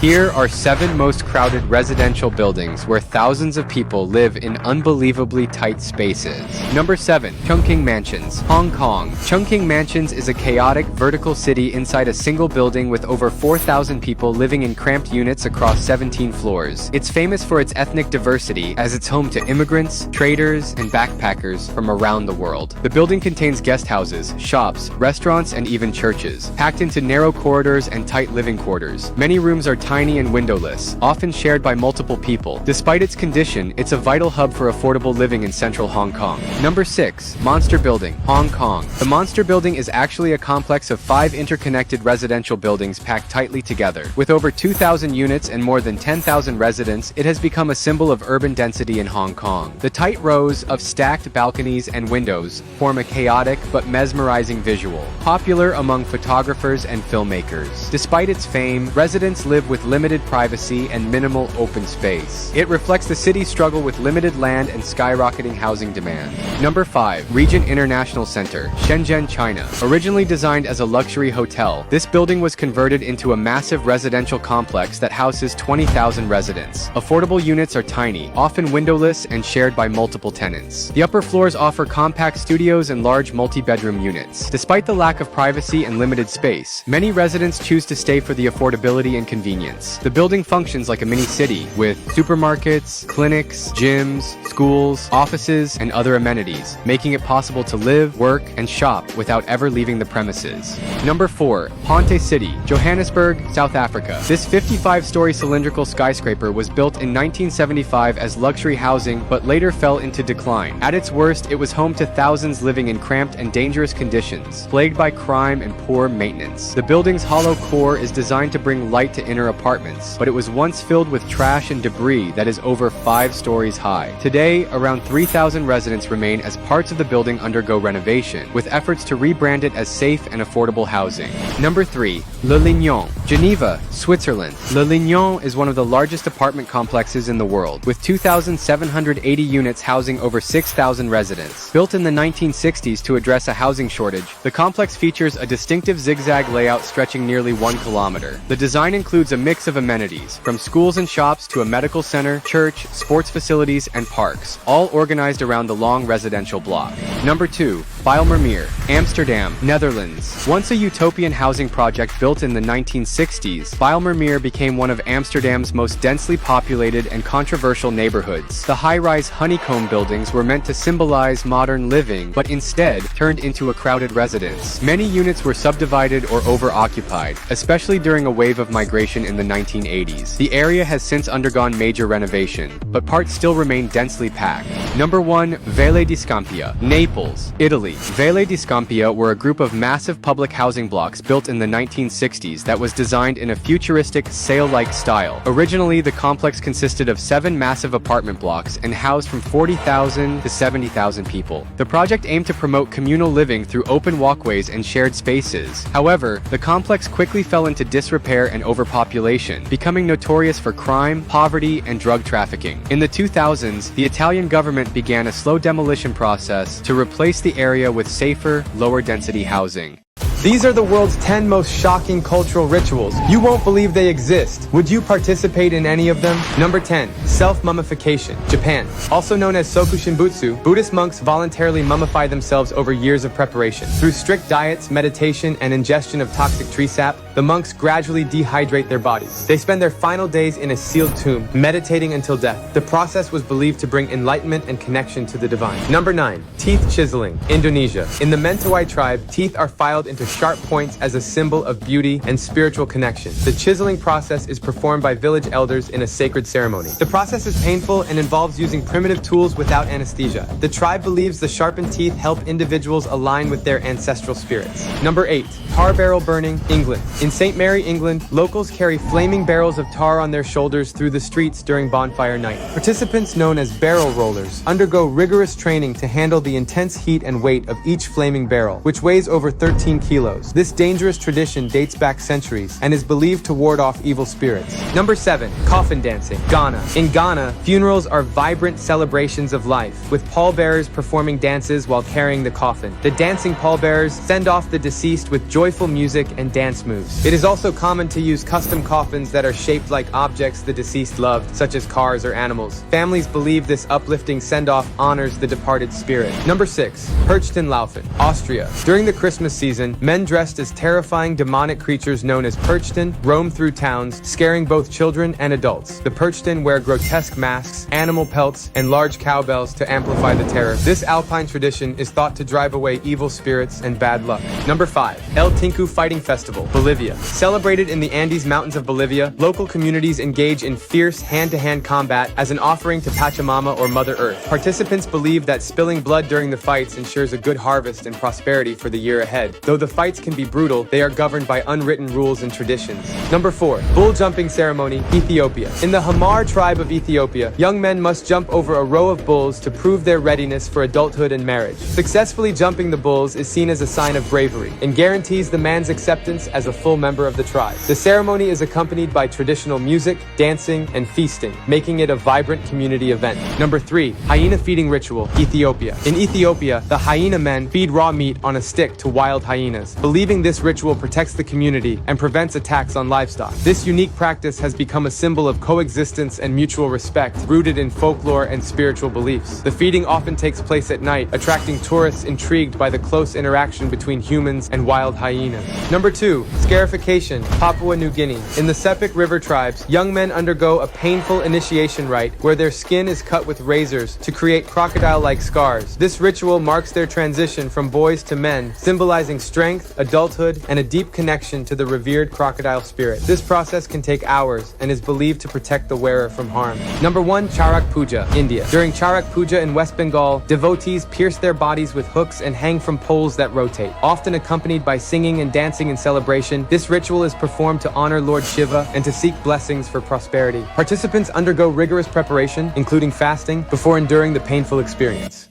Here are 7 most crowded residential buildings where thousands of people live in unbelievably tight spaces. Number 7. Chungking Mansions, Hong Kong. Chungking Mansions is a chaotic, vertical city inside a single building with over 4,000 people living in cramped units across 17 floors. It's famous for its ethnic diversity as it's home to immigrants, traders, and backpackers from around the world. The building contains guest houses, shops, restaurants, and even churches, packed into narrow corridors and tight living quarters. Many rooms are tiny and windowless, often shared by multiple people. Despite its condition, it's a vital hub for affordable living in central Hong Kong. Number 6. Monster Building, Hong Kong. The Monster Building is actually a complex of 5 interconnected residential buildings packed tightly together. With over 2,000 units and more than 10,000 residents, it has become a symbol of urban density in Hong Kong. The tight rows of stacked balconies and windows form a chaotic but mesmerizing visual, popular among photographers and filmmakers. Despite its fame, residents live with limited privacy and minimal open space. It reflects the city's struggle with limited land and skyrocketing housing demand. Number 5. Regent International Center, Shenzhen, China. Originally designed as a luxury hotel, this building was converted into a massive residential complex that houses 20,000 residents. Affordable units are tiny, often windowless and shared by multiple tenants. The upper floors offer compact studios and large multi-bedroom units. Despite the lack of privacy and limited space, many residents choose to stay for the affordability and convenience. The building functions like a mini city, with supermarkets, clinics, gyms, schools, offices, and other amenities, making it possible to live, work, and shop without ever leaving the premises. Number 4. Ponte City, Johannesburg, South Africa. This 55-story cylindrical skyscraper was built in 1975 as luxury housing but later fell into decline. At its worst, it was home to thousands living in cramped and dangerous conditions, plagued by crime and poor maintenance. The building's hollow core is designed to bring light to inner apartments, but it was once filled with trash and debris that is over 5 stories high. Today, around 3,000 residents remain as parts of the building undergo renovation, with efforts to rebrand it as safe and affordable housing. Number 3. Le Lignon, Geneva, Switzerland. Le Lignon is one of the largest apartment complexes in the world, with 2,780 units housing over 6,000 residents. Built in the 1960s to address a housing shortage, the complex features a distinctive zigzag layout stretching nearly 1 kilometer. The design includes a mix of amenities, from schools and shops to a medical center, church, sports facilities, and parks, all organized around the long residential block. Number 2. Bijlmermeer, Amsterdam, Netherlands. Once a utopian housing project built in the 1960s, Bijlmermeer became one of Amsterdam's most densely populated and controversial neighborhoods. The high-rise honeycomb buildings were meant to symbolize modern living, but instead turned into a crowded residence. Many units were subdivided or over-occupied, especially during a wave of migration in the 1980s. The area has since undergone major renovation, but parts still remain densely packed. Number 1. Valle di Scampia, Naples, Italy. Valle di Scampia were a group of massive public housing blocks built in the 1960s that was designed in a futuristic, sail-like style. Originally, the complex consisted of 7 massive apartment blocks and housed from 40,000 to 70,000 people. The project aimed to promote communal living through open walkways and shared spaces. However, the complex quickly fell into disrepair and overpopulation, becoming notorious for crime, poverty, and drug trafficking. In the 2000s, the Italian government began a slow demolition process to replace the area with safer, lower-density housing. These are the world's 10 most shocking cultural rituals. You won't believe they exist. Would you participate in any of them? Number 10. Self-mummification, Japan. Also known as Soku Shinbutsu, Buddhist monks voluntarily mummify themselves over years of preparation. Through strict diets, meditation, and ingestion of toxic tree sap, the monks gradually dehydrate their bodies. They spend their final days in a sealed tomb, meditating until death. The process was believed to bring enlightenment and connection to the divine. Number 9. Teeth chiseling, Indonesia. In the Mentawai tribe, teeth are filed into sharp points as a symbol of beauty and spiritual connection. The chiseling process is performed by village elders in a sacred ceremony. The process is painful and involves using primitive tools without anesthesia. The tribe believes the sharpened teeth help individuals align with their ancestral spirits. Number 8. Tar barrel burning, England. In St. Mary, England, locals carry flaming barrels of tar on their shoulders through the streets during bonfire night. Participants, known as barrel rollers, undergo rigorous training to handle the intense heat and weight of each flaming barrel, which weighs over 13 kilos. This dangerous tradition dates back centuries and is believed to ward off evil spirits. Number 7. Coffin dancing, Ghana. In Ghana, funerals are vibrant celebrations of life, with pallbearers performing dances while carrying the coffin. The dancing pallbearers send off the deceased with joyful music and dance moves. It is also common to use custom coffins that are shaped like objects the deceased loved, such as cars or animals. Families believe this uplifting send-off honors the departed spirit. Number 6. Perchtenlaufen, Austria. During the Christmas season, men dressed as terrifying demonic creatures known as Perchten roam through towns, scaring both children and adults. The Perchten wear grotesque masks, animal pelts, and large cowbells to amplify the terror. This alpine tradition is thought to drive away evil spirits and bad luck. Number 5. El Tinku Fighting Festival, Bolivia. Celebrated in the Andes Mountains of Bolivia, local communities engage in fierce hand-to-hand combat as an offering to Pachamama or Mother Earth. Participants believe that spilling blood during the fights ensures a good harvest and prosperity for the year ahead. Though the fights can be brutal, they are governed by unwritten rules and traditions. Number 4. Bull jumping ceremony, Ethiopia. In the Hamar tribe of Ethiopia, young men must jump over a row of bulls to prove their readiness for adulthood and marriage. Successfully jumping the bulls is seen as a sign of bravery and guarantees the man's acceptance as a full member of the tribe. The ceremony is accompanied by traditional music, dancing, and feasting, making it a vibrant community event. Number 3. Hyena feeding ritual, Ethiopia. In Ethiopia, the hyena men feed raw meat on a stick to wild hyenas, believing this ritual protects the community and prevents attacks on livestock. This unique practice has become a symbol of coexistence and mutual respect, rooted in folklore and spiritual beliefs. The feeding often takes place at night, attracting tourists intrigued by the close interaction between humans and wild hyenas. Number 2. Scarification, Papua New Guinea. In the Sepik River tribes, young men undergo a painful initiation rite where their skin is cut with razors to create crocodile-like scars. This ritual marks their transition from boys to men, symbolizing strength, adulthood, and a deep connection to the revered crocodile spirit. This process can take hours and is believed to protect the wearer from harm. Number 1. Charak Puja, India. During Charak Puja in West Bengal, devotees pierce their bodies with hooks and hang from poles that rotate. Often accompanied by singing and dancing in celebration, this ritual is performed to honor Lord Shiva and to seek blessings for prosperity. Participants undergo rigorous preparation, including fasting, before enduring the painful experience.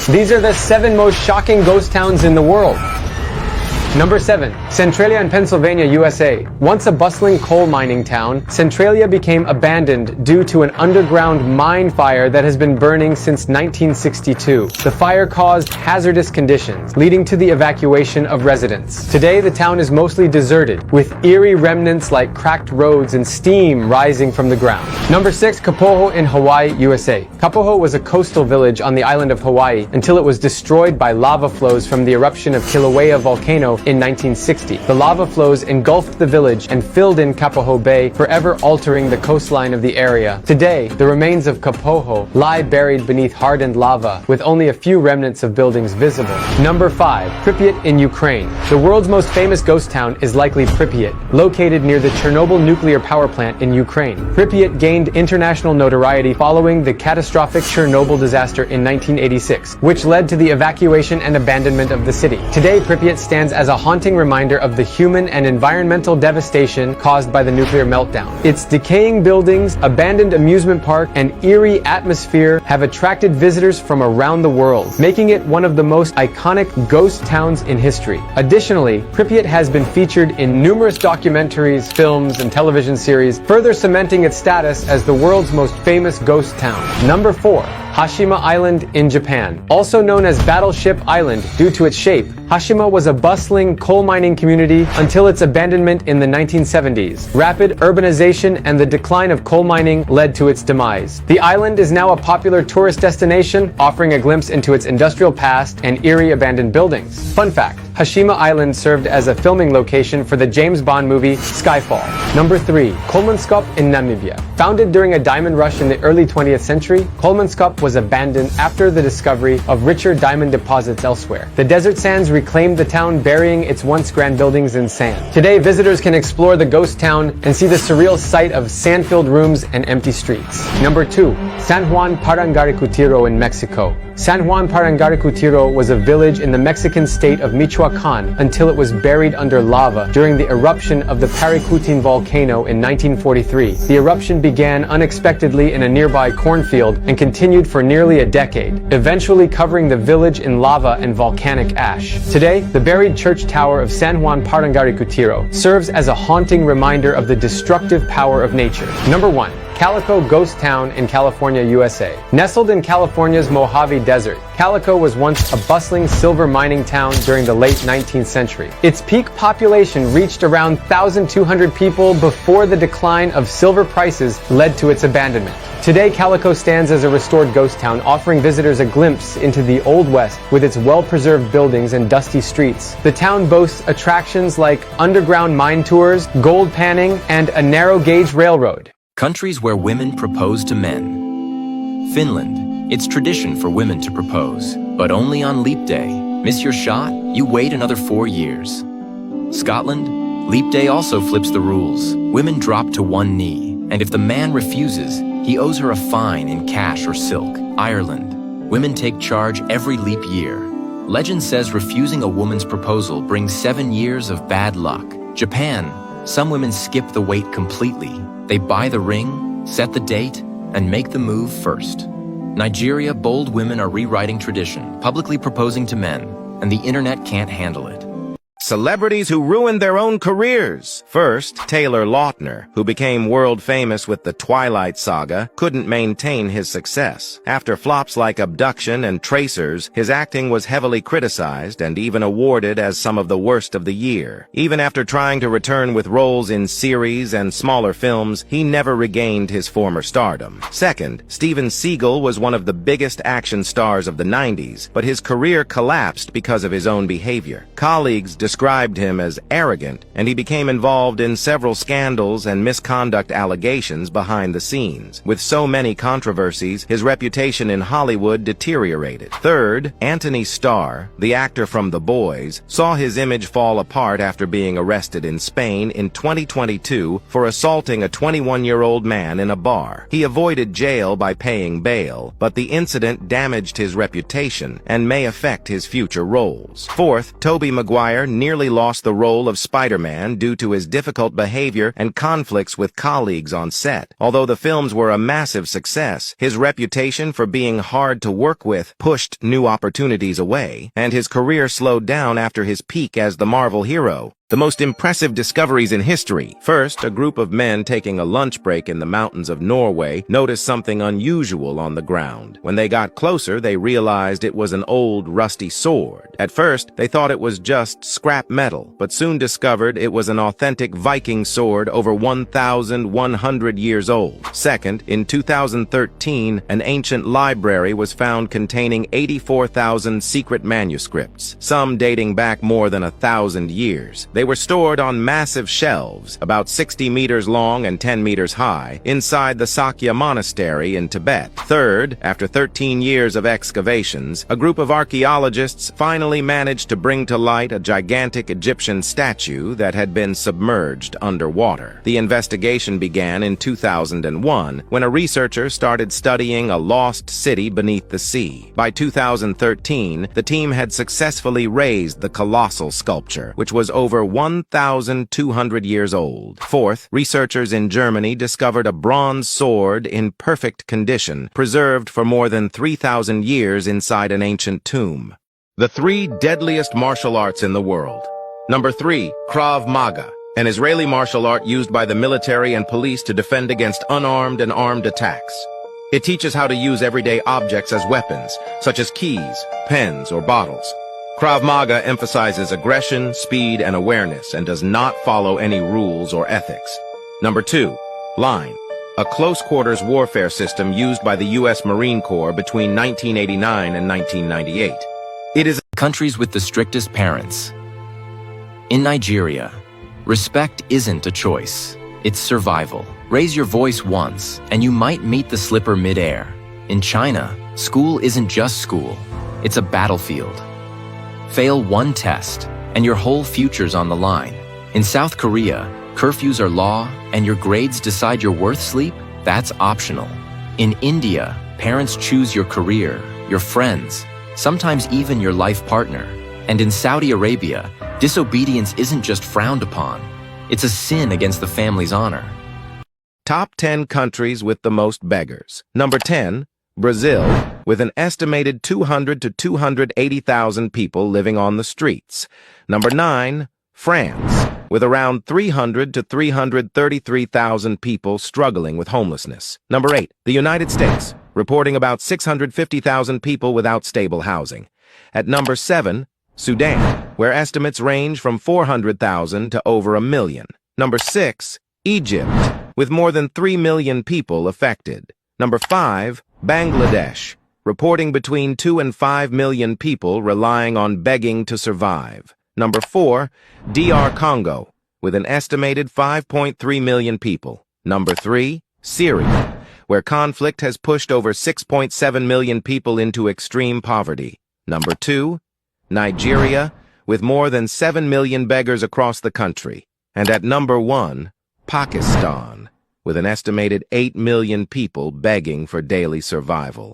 These are the 7 most shocking ghost towns in the world. Number 7. Centralia in Pennsylvania, USA. Once a bustling coal mining town, Centralia became abandoned due to an underground mine fire that has been burning since 1962. The fire caused hazardous conditions, leading to the evacuation of residents. Today, the town is mostly deserted, with eerie remnants like cracked roads and steam rising from the ground. Number 6. Kapoho in Hawaii, USA. Kapoho was a coastal village on the island of Hawaii until it was destroyed by lava flows from the eruption of Kilauea volcano in 1960. The lava flows engulfed the village and filled in Kapoho Bay, forever altering the coastline of the area. Today, the remains of Kapoho lie buried beneath hardened lava, with only a few remnants of buildings visible. Number 5. Pripyat in Ukraine. The world's most famous ghost town is likely Pripyat, located near the Chernobyl nuclear power plant in Ukraine. Pripyat gained international notoriety following the catastrophic Chernobyl disaster in 1986, which led to the evacuation and abandonment of the city. Today, Pripyat stands as a haunting reminder of the human and environmental devastation caused by the nuclear meltdown. Its decaying buildings, abandoned amusement park, and eerie atmosphere have attracted visitors from around the world, making it one of the most iconic ghost towns in history. Additionally, Pripyat has been featured in numerous documentaries, films, and television series, further cementing its status as the world's most famous ghost town. Number 4. Hashima Island in Japan. Also known as Battleship Island due to its shape, Hashima was a bustling coal mining community until its abandonment in the 1970s. Rapid urbanization and the decline of coal mining led to its demise. The island is now a popular tourist destination, offering a glimpse into its industrial past and eerie abandoned buildings. Fun fact, Hashima Island served as a filming location for the James Bond movie Skyfall. Number 3. Kolmanskop in Namibia. Founded during a diamond rush in the early 20th century, Kolmanskop was abandoned after the discovery of richer diamond deposits elsewhere. The desert sands reclaimed the town, burying its once grand buildings in sand. Today, visitors can explore the ghost town and see the surreal sight of sand-filled rooms and empty streets. Number 2. San Juan Parangaricutiro in Mexico. San Juan Parangaricutiro was a village in the Mexican state of Michoacan until it was buried under lava during the eruption of the Paricutin volcano in 1943. The eruption began unexpectedly in a nearby cornfield and continued for nearly a decade, eventually covering the village in lava and volcanic ash. Today, the buried church tower of San Juan Parangaricutiro serves as a haunting reminder of the destructive power of nature. Number 1. Calico Ghost Town in California, USA. Nestled in California's Mojave Desert, Calico was once a bustling silver mining town during the late 19th century. Its peak population reached around 1,200 people before the decline of silver prices led to its abandonment. Today, Calico stands as a restored ghost town, offering visitors a glimpse into the Old West with its well-preserved buildings and dusty streets. The town boasts attractions like underground mine tours, gold panning, and a narrow-gauge railroad. Countries where women propose to men. Finland. It's tradition for women to propose, but only on leap day. Miss your shot, you wait another 4 years. Scotland. Leap day also flips the rules. Women drop to one knee, and if the man refuses, he owes her a fine in cash or silk. Ireland. Women take charge every leap year. Legend says refusing a woman's proposal brings 7 years of bad luck. Japan. Some women skip the wait completely. They buy the ring, set the date, and make the move first. Nigeria. Bold women are rewriting tradition, publicly proposing to men, and the internet can't handle it. Celebrities who ruined their own careers. First, Taylor Lautner, who became world famous with the Twilight Saga, couldn't maintain his success. After flops like Abduction and Tracers, his acting was heavily criticized and even awarded as some of the worst of the year. Even after trying to return with roles in series and smaller films, he never regained his former stardom. Second, Steven Seagal was one of the biggest action stars of the 90s, but his career collapsed because of his own behavior. Colleagues described him as arrogant, and he became involved in several scandals and misconduct allegations behind the scenes. With so many controversies, his reputation in Hollywood deteriorated. Third, Anthony Starr, the actor from The Boys, saw his image fall apart after being arrested in Spain in 2022 for assaulting a 21-year-old man in a bar. He avoided jail by paying bail, but the incident damaged his reputation and may affect his future roles. Fourth, Tobey Maguire nearly lost the role of Spider-Man due to his difficult behavior and conflicts with colleagues on set. Although the films were a massive success, his reputation for being hard to work with pushed new opportunities away, and his career slowed down after his peak as the Marvel hero. The most impressive discoveries in history. First, a group of men taking a lunch break in the mountains of Norway noticed something unusual on the ground. When they got closer, they realized it was an old, rusty sword. At first, they thought it was just scrap metal, but soon discovered it was an authentic Viking sword over 1,100 years old. Second, in 2013, an ancient library was found containing 84,000 secret manuscripts, some dating back more than 1,000 years. They were stored on massive shelves, about 60 meters long and 10 meters high, inside the Sakya Monastery in Tibet. Third, after 13 years of excavations, a group of archaeologists finally managed to bring to light a gigantic Egyptian statue that had been submerged underwater. The investigation began in 2001, when a researcher started studying a lost city beneath the sea. By 2013, the team had successfully raised the colossal sculpture, which was over 1,200 years old. Fourth, researchers in Germany discovered a bronze sword in perfect condition, preserved for more than 3,000 years inside an ancient tomb. The 3 deadliest martial arts in the world. Number 3, Krav Maga, an Israeli martial art used by the military and police to defend against unarmed and armed attacks. It teaches how to use everyday objects as weapons, such as keys, pens, or bottles. Krav Maga emphasizes aggression, speed, and awareness, and does not follow any rules or ethics. Number 2, Line, a close-quarters warfare system used by the U.S. Marine Corps between 1989 and 1998. It is Countries with the strictest parents. In Nigeria, respect isn't a choice, it's survival. Raise your voice once, and you might meet the slipper mid-air. In China, school isn't just school, it's a battlefield. Fail one test, and your whole future's on the line. In South Korea, curfews are law, and your grades decide your worth. Sleep, that's optional. In India, parents choose your career, your friends, sometimes even your life partner. And in Saudi Arabia, disobedience isn't just frowned upon, it's a sin against the family's honor. Top 10 countries with the most beggars. Number 10, Brazil, with an estimated 200 to 280,000 people living on the streets. Number 9, France, with around 300 to 333,000 people struggling with homelessness. Number 8, the United States, reporting about 650,000 people without stable housing. At number 7, Sudan, where estimates range from 400,000 to over 1 million. Number 6, Egypt, with more than 3 million people affected. Number 5, Bangladesh, reporting between 2 and 5 million people relying on begging to survive. Number 4, DR Congo, with an estimated 5.3 million people. Number 3, Syria, where conflict has pushed over 6.7 million people into extreme poverty. Number 2, Nigeria, with more than 7 million beggars across the country. And at number 1, Pakistan, with an estimated 8 million people begging for daily survival.